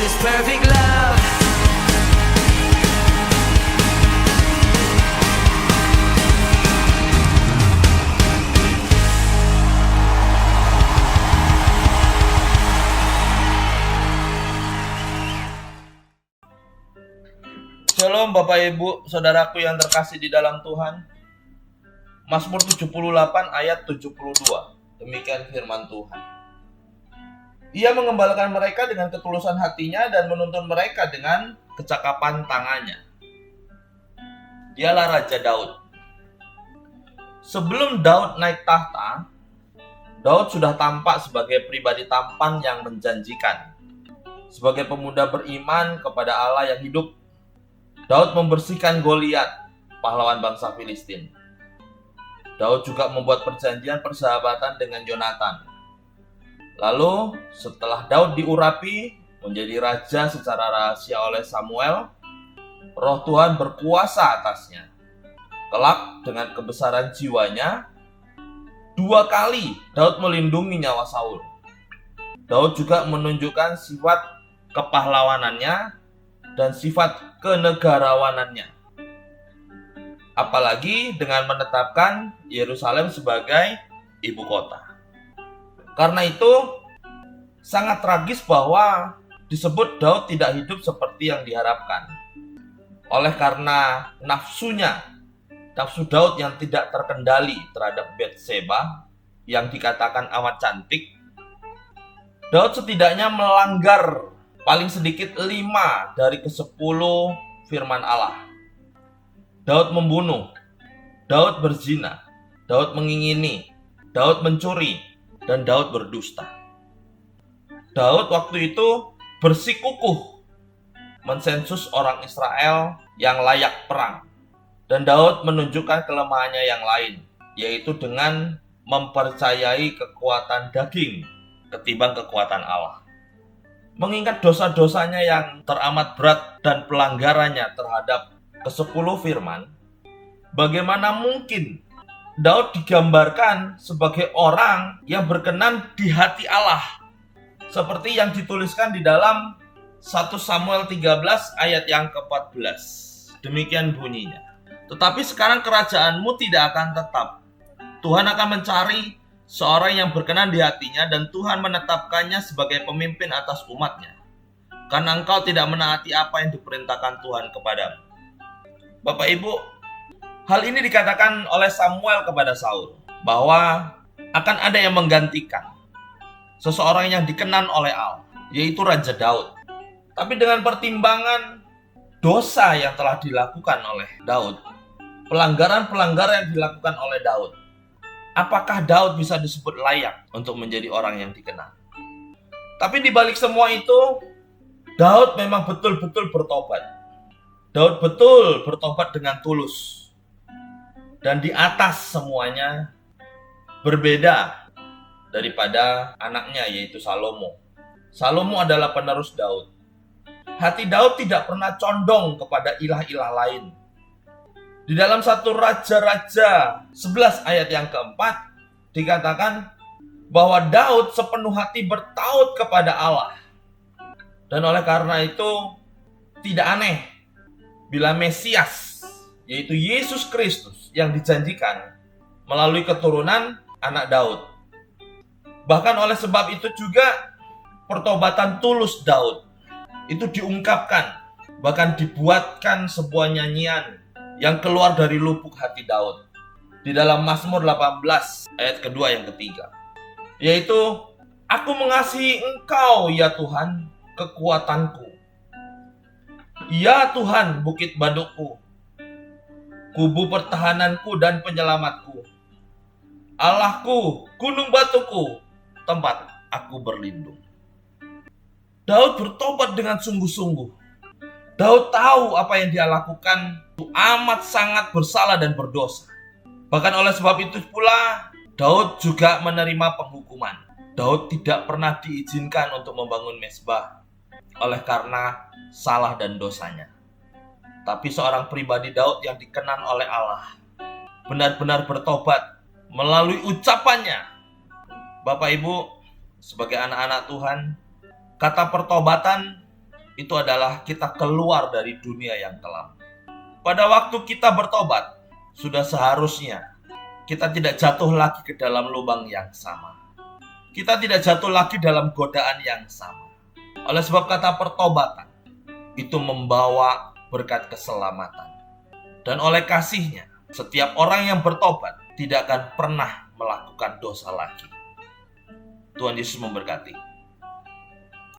this perfect love. Shalom Bapak Ibu, Saudaraku yang terkasih di dalam Tuhan. Mazmur 78 ayat 72. Demikian firman Tuhan. Ia mengembalakan mereka dengan ketulusan hatinya dan menuntun mereka dengan kecakapan tangannya. Dialah Raja Daud. Sebelum Daud naik tahta, Daud sudah tampak sebagai pribadi tampan yang menjanjikan. Sebagai pemuda beriman kepada Allah yang hidup, Daud membersihkan Goliat, pahlawan bangsa Filistin. Daud juga membuat perjanjian persahabatan dengan Yonatan. Lalu, setelah Daud diurapi menjadi raja secara rahasia oleh Samuel, Roh Tuhan berkuasa atasnya. Kelak dengan kebesaran jiwanya, 2 kali Daud melindungi nyawa Saul. Daud juga menunjukkan sifat kepahlawanannya dan sifat kenegarawanannya. Apalagi dengan menetapkan Yerusalem sebagai ibu kota. Karena itu, sangat tragis bahwa disebut Daud tidak hidup seperti yang diharapkan. Oleh karena nafsu Daud yang tidak terkendali terhadap Batseba, yang dikatakan amat cantik, Daud setidaknya melanggar paling sedikit 5 dari ke-10 firman Allah. Daud membunuh, Daud berzina, Daud mengingini, Daud mencuri, dan Daud berdusta. Daud waktu itu bersikukuh mensensus orang Israel yang layak perang. Dan Daud menunjukkan kelemahannya yang lain, yaitu dengan mempercayai kekuatan daging ketimbang kekuatan Allah. Mengingat dosa-dosanya yang teramat berat dan pelanggarannya terhadap ke-10 firman, bagaimana mungkin Daud digambarkan sebagai orang yang berkenan di hati Allah, seperti yang dituliskan di dalam 1 Samuel 13 ayat yang ke-14. Demikian bunyinya. Tetapi sekarang kerajaanmu tidak akan tetap. Tuhan akan mencari seorang yang berkenan di hatinya, dan Tuhan menetapkannya sebagai pemimpin atas umatnya. Karena engkau tidak menaati apa yang diperintahkan Tuhan kepadamu. Bapak Ibu, hal ini dikatakan oleh Samuel kepada Saul, bahwa akan ada yang menggantikan seseorang yang dikenan oleh Allah, yaitu Raja Daud. Tapi dengan pertimbangan dosa yang telah dilakukan oleh Daud, pelanggaran-pelanggaran yang dilakukan oleh Daud, apakah Daud bisa disebut layak untuk menjadi orang yang dikenal? Tapi di balik semua itu, Daud memang betul-betul bertobat. Daud betul bertobat dengan tulus. Dan di atas semuanya, berbeda daripada anaknya, yaitu Salomo. Salomo adalah penerus Daud. Hati Daud tidak pernah condong kepada ilah-ilah lain. Di dalam 1 Raja-Raja 11 ayat yang keempat dikatakan bahwa Daud sepenuh hati bertaut kepada Allah. Dan oleh karena itu tidak aneh bila Mesias, yaitu Yesus Kristus yang dijanjikan melalui keturunan anak Daud. Bahkan oleh sebab itu juga pertobatan tulus Daud itu diungkapkan, bahkan dibuatkan sebuah nyanyian yang keluar dari lubuk hati Daud di dalam Mazmur 18 ayat kedua yang ketiga, yaitu aku mengasihi Engkau ya Tuhan, kekuatanku, ya Tuhan bukit badukku, kubu pertahananku dan penyelamatku, Allahku, gunung batuku, tempat aku berlindung. Daud bertobat dengan sungguh-sungguh. Daud tahu apa yang dia lakukan itu amat sangat bersalah dan berdosa. Bahkan oleh sebab itu pula, Daud juga menerima penghukuman. Daud tidak pernah diizinkan untuk membangun mezbah oleh karena salah dan dosanya. Tapi seorang pribadi Daud yang dikenan oleh Allah benar-benar bertobat melalui ucapannya. Bapak Ibu, sebagai anak-anak Tuhan, kata pertobatan itu adalah kita keluar dari dunia yang kelam. Pada waktu kita bertobat, sudah seharusnya kita tidak jatuh lagi ke dalam lubang yang sama. Kita tidak jatuh lagi dalam godaan yang sama. Oleh sebab kata pertobatan itu membawa berkat keselamatan. Dan oleh kasih-Nya, setiap orang yang bertobat tidak akan pernah melakukan dosa lagi. Tuhan Yesus memberkati.